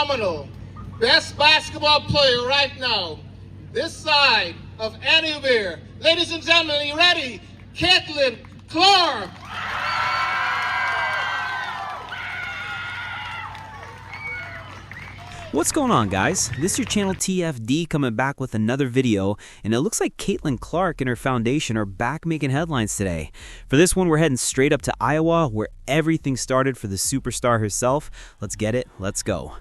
phenomenal. Best basketball player right now, this side of anywhere. Ladies and gentlemen, are you ready? Caitlin Clark. What's going on, guys? This is your channel TFD coming back with another video, and it looks like Caitlin Clark and her foundation are back making headlines today. For this one, we're heading straight up to Iowa, where everything started for the superstar herself. Let's get it, let's go.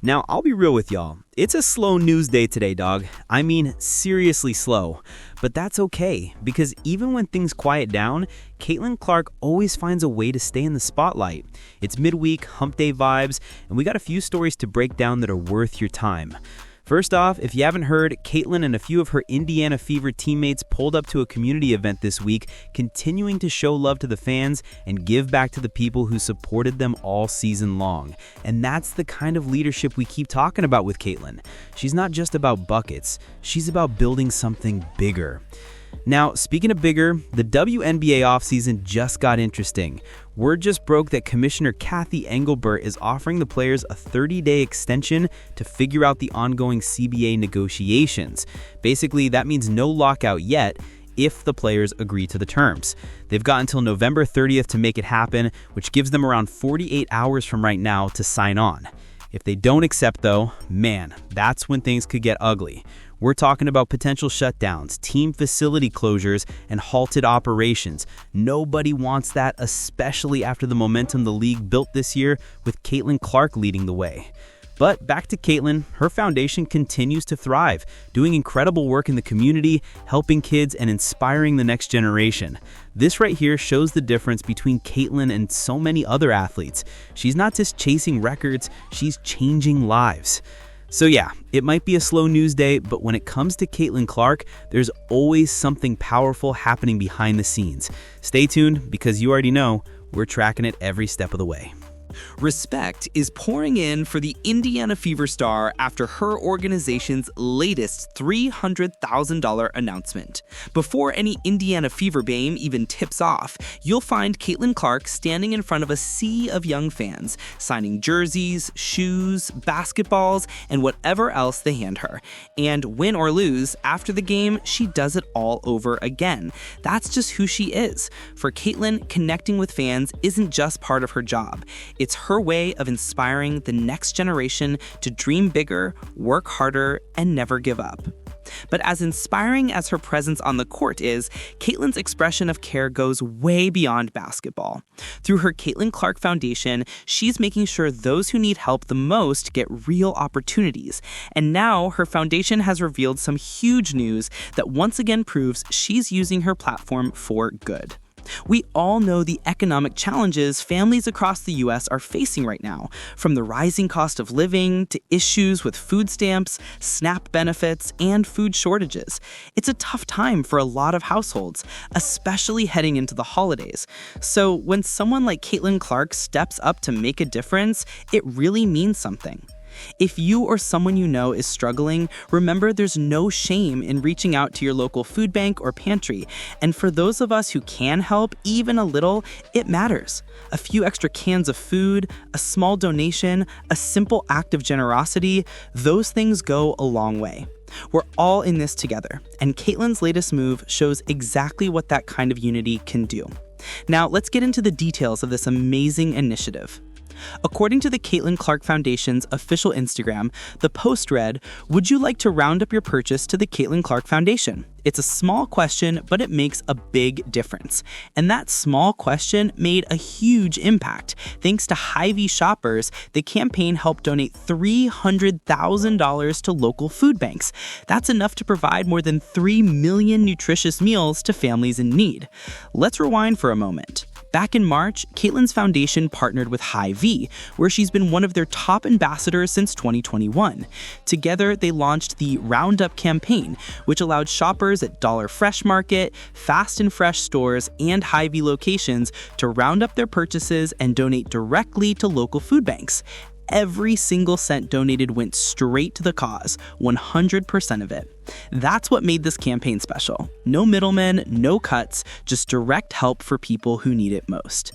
Now, I'll be real with y'all. It's a slow news day today, dog. I mean, seriously slow. But that's okay, because even when things quiet down, Caitlin Clark always finds a way to stay in the spotlight. It's midweek, hump day vibes, and we got a few stories to break down that are worth your time. First off, if you haven't heard, Caitlin and a few of her Indiana Fever teammates pulled up to a community event this week, continuing to show love to the fans and give back to the people who supported them all season long. And that's the kind of leadership we keep talking about with Caitlin. She's not just about buckets, she's about building something bigger. Now, speaking of bigger, the WNBA offseason just got interesting. Word just broke that Commissioner Kathy Engelbert is offering the players a 30-day extension to figure out the ongoing CBA negotiations. Basically, that means no lockout yet if the players agree to the terms. They've got until November 30th to make it happen, which gives them around 48 hours from right now to sign on. If they don't accept, though, man, that's when things could get ugly. We're talking about potential shutdowns, team facility closures, and halted operations. Nobody wants that, especially after the momentum the league built this year with Caitlin Clark leading the way. But back to Caitlin, her foundation continues to thrive, doing incredible work in the community, helping kids, and inspiring the next generation. This right here shows the difference between Caitlin and so many other athletes. She's not just chasing records, she's changing lives. So yeah, it might be a slow news day, but when it comes to Caitlin Clark, there's always something powerful happening behind the scenes. Stay tuned, because you already know, we're tracking it every step of the way. Respect is pouring in for the Indiana Fever star after her organization's latest $300,000 announcement. Before any Indiana Fever game even tips off, you'll find Caitlin Clark standing in front of a sea of young fans, signing jerseys, shoes, basketballs, and whatever else they hand her. And win or lose, after the game, she does it all over again. That's just who she is. For Caitlin, connecting with fans isn't just part of her job. It's her way of inspiring the next generation to dream bigger, work harder, and never give up. But as inspiring as her presence on the court is, Caitlin's expression of care goes way beyond basketball. Through her Caitlin Clark Foundation, she's making sure those who need help the most get real opportunities. And now her foundation has revealed some huge news that once again proves she's using her platform for good. We all know the economic challenges families across the U.S. are facing right now, from the rising cost of living to issues with food stamps, SNAP benefits, and food shortages. It's a tough time for a lot of households, especially heading into the holidays. So when someone like Caitlin Clark steps up to make a difference, it really means something. If you or someone you know is struggling, remember there's no shame in reaching out to your local food bank or pantry. And for those of us who can help, even a little, it matters. A few extra cans of food, a small donation, a simple act of generosity, those things go a long way. We're all in this together, and Caitlin's latest move shows exactly what that kind of unity can do. Now, let's get into the details of this amazing initiative. According to the Caitlin Clark Foundation's official Instagram, the post read, "Would you like to round up your purchase to the Caitlin Clark Foundation?" It's a small question, but it makes a big difference. And that small question made a huge impact. Thanks to hy-vee shoppers, the campaign helped donate $300,000 to local food banks. That's enough to provide more than 3 million nutritious meals to families in need. Let's rewind for a moment. Back in March, Caitlin's foundation partnered with hy-vee, where she's been one of their top ambassadors since 2021. Together, they launched the Roundup campaign, which allowed shoppers at Dollar Fresh Market, Fast and Fresh stores, and hy-vee locations to round up their purchases and donate directly to local food banks. Every single cent donated went straight to the cause, 100% of it. That's what made this campaign special. No middlemen, no cuts, just direct help for people who need it most.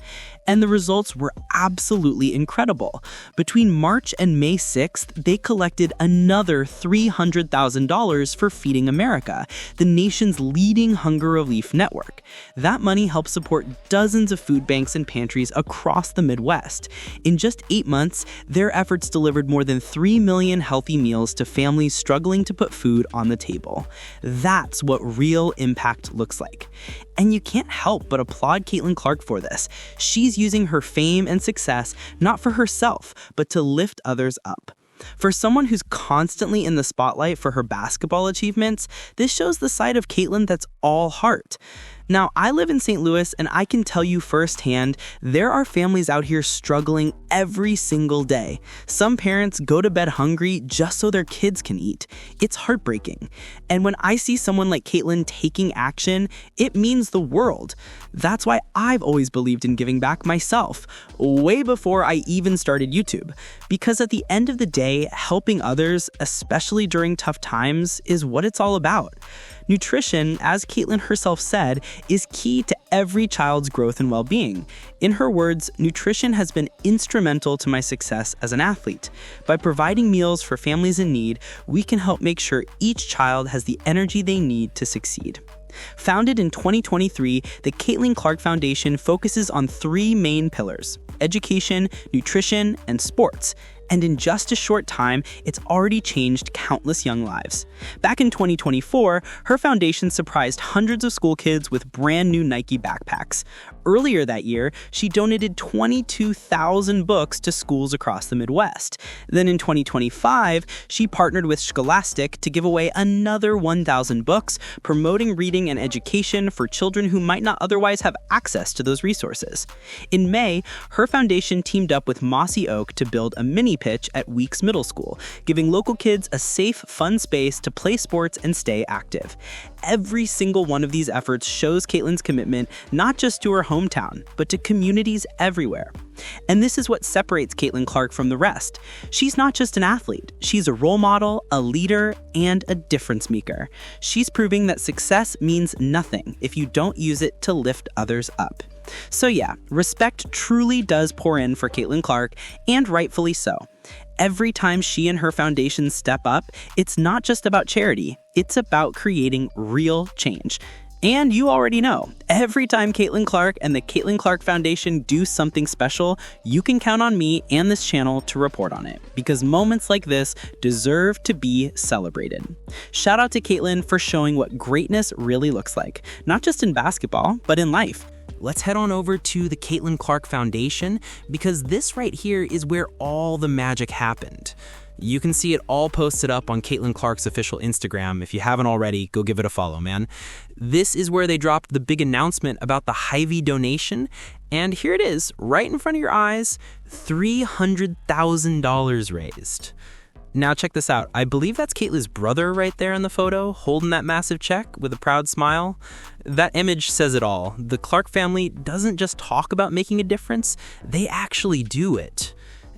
And the results were absolutely incredible. Between March and May 6th, they collected another $300,000 for Feeding America, the nation's leading hunger relief network. That money helped support dozens of food banks and pantries across the Midwest. In just 8 months, their efforts delivered more than 3 million healthy meals to families struggling to put food on the table. That's what real impact looks like. And you can't help but applaud Caitlin Clark for this. She's using her fame and success not for herself, but to lift others up. For someone who's constantly in the spotlight for her basketball achievements, this shows the side of Caitlin that's all heart. Now, I live in St. Louis, and I can tell you firsthand, there are families out here struggling every single day. Some parents go to bed hungry just so their kids can eat. It's heartbreaking. And when I see someone like Caitlin taking action, it means the world. That's why I've always believed in giving back myself, way before I even started YouTube. Because at the end of the day, helping others, especially during tough times, is what it's all about. Nutrition, as Caitlin herself said, is key to every child's growth and well-being. In her words, nutrition has been instrumental to my success as an athlete. By providing meals for families in need, we can help make sure each child has the energy they need to succeed. Founded in 2023, the Caitlin Clark Foundation focuses on 3 main pillars: education, nutrition, and sports. And in just a short time, it's already changed countless young lives. Back in 2024, her foundation surprised hundreds of school kids with brand new Nike backpacks. Earlier that year, she donated 22,000 books to schools across the Midwest. Then in 2025, she partnered with Scholastic to give away another 1,000 books, promoting reading and education for children who might not otherwise have access to those resources. In May, her foundation teamed up with Mossy Oak to build a mini pitch at Weeks Middle School, giving local kids a safe, fun space to play sports and stay active. Every single one of these efforts shows Caitlin's commitment not just to her hometown, but to communities everywhere. And this is what separates Caitlin Clark from the rest. She's not just an athlete. She's a role model, a leader, and a difference maker. She's proving that success means nothing if you don't use it to lift others up. So yeah, respect truly does pour in for Caitlin Clark, and rightfully so. Every time she and her foundation step up, it's not just about charity, it's about creating real change. And you already know, every time Caitlin Clark and the Caitlin Clark Foundation do something special, you can count on me and this channel to report on it, because moments like this deserve to be celebrated. Shout out to Caitlin for showing what greatness really looks like, not just in basketball, but in life. Let's head on over to the Caitlin Clark Foundation, because this right here is where all the magic happened. You can see it all posted up on Caitlin Clark's official Instagram. If you haven't already, go give it a follow, man. This is where they dropped the big announcement about the hy-vee donation, and here it is, right in front of your eyes, $300,000 raised. Now check this out. I believe that's Caitlin's brother right there in the photo, holding that massive check with a proud smile. That image says it all. The Clark family doesn't just talk about making a difference, they actually do it.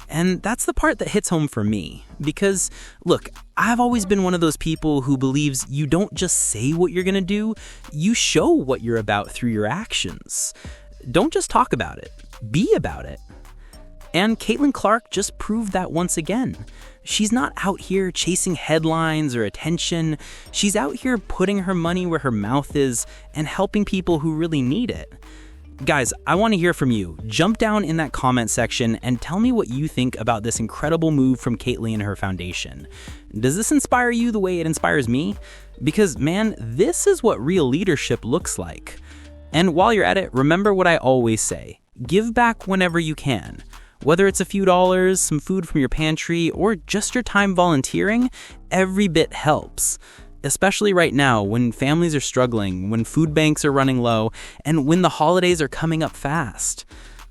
And that's the part that hits home for me. Because, look, I've always been one of those people who believes you don't just say what you're gonna do, you show what you're about through your actions. Don't just talk about it, be about it. And Caitlin Clark just proved that once again. She's not out here chasing headlines or attention. She's out here putting her money where her mouth is and helping people who really need it. Guys, I want to hear from you. Jump down in that comment section and tell me what you think about this incredible move from Caitlin and her foundation. Does this inspire you the way it inspires me? Because, man, this is what real leadership looks like. And while you're at it, remember what I always say. Give back whenever you can. Whether it's a few dollars, some food from your pantry, or just your time volunteering, every bit helps. Especially right now when families are struggling, when food banks are running low, and when the holidays are coming up fast.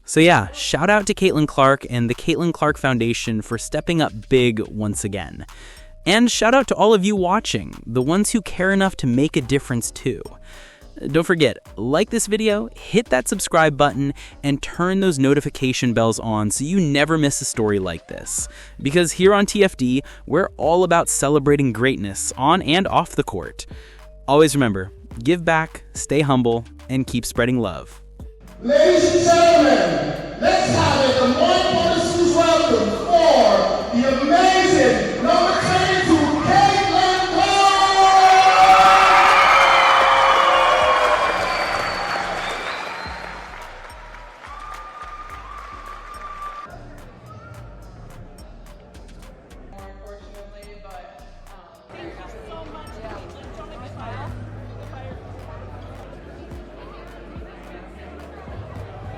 So yeah, shout out to Caitlin Clark and the Caitlin Clark Foundation for stepping up big once again. And shout out to all of you watching, the ones who care enough to make a difference too. Don't forget, like this video, hit that subscribe button, and turn those notification bells on so you never miss a story like this. Because here on TFD, we're all about celebrating greatness on and off the court. Always remember, give back, stay humble, and keep spreading love. Ladies and gentlemen, let's have it. The one-person welcome for the amazing number 22, Caitlin Clark! Unfortunately, but thank you so much. Yeah.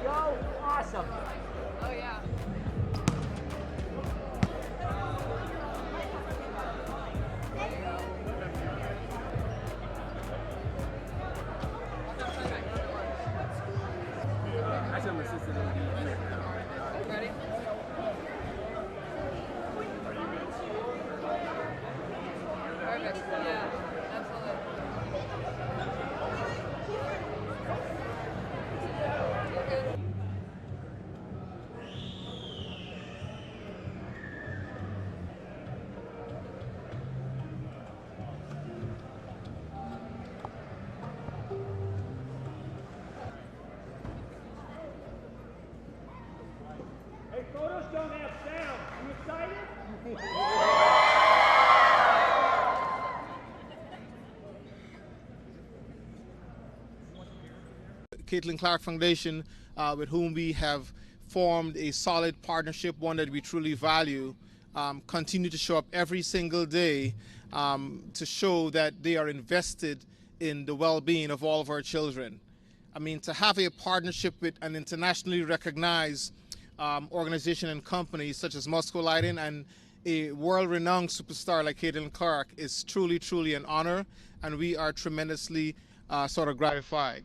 Yo, awesome. Oh yeah. Ready? Perfect. Yeah, absolutely. Hey, photos don't have sound. You excited? Caitlin Clark Foundation, with whom we have formed a solid partnership, one that we truly value, continue to show up every single day to show that they are invested in the well-being of all of our children. I mean, to have a partnership with an internationally recognized organization and company such as Moscow Lighting and a world-renowned superstar like Caitlin Clark is truly, truly an honor, and we are tremendously sort of gratified.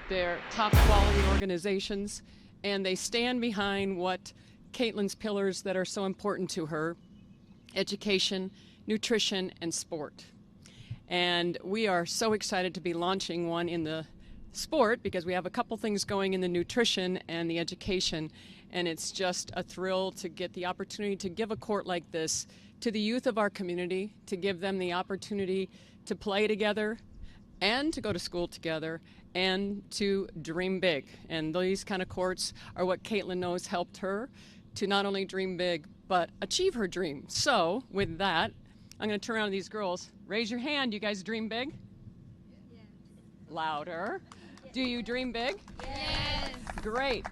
They're top quality organizations, and they stand behind what Caitlin's pillars that are so important to her: education, nutrition, and sport. And we are so excited to be launching one in the sport because we have a couple things going in the nutrition and the education, and it's just a thrill to get the opportunity to give a court like this to the youth of our community, to give them the opportunity to play together and to go to school together and to dream big. And these kind of courts are what Caitlin knows helped her to not only dream big, but achieve her dream. So with that, I'm going to turn around to these girls. Raise your hand. You guys dream big? Yes. Louder. Yes. Do you dream big? Yes. Great.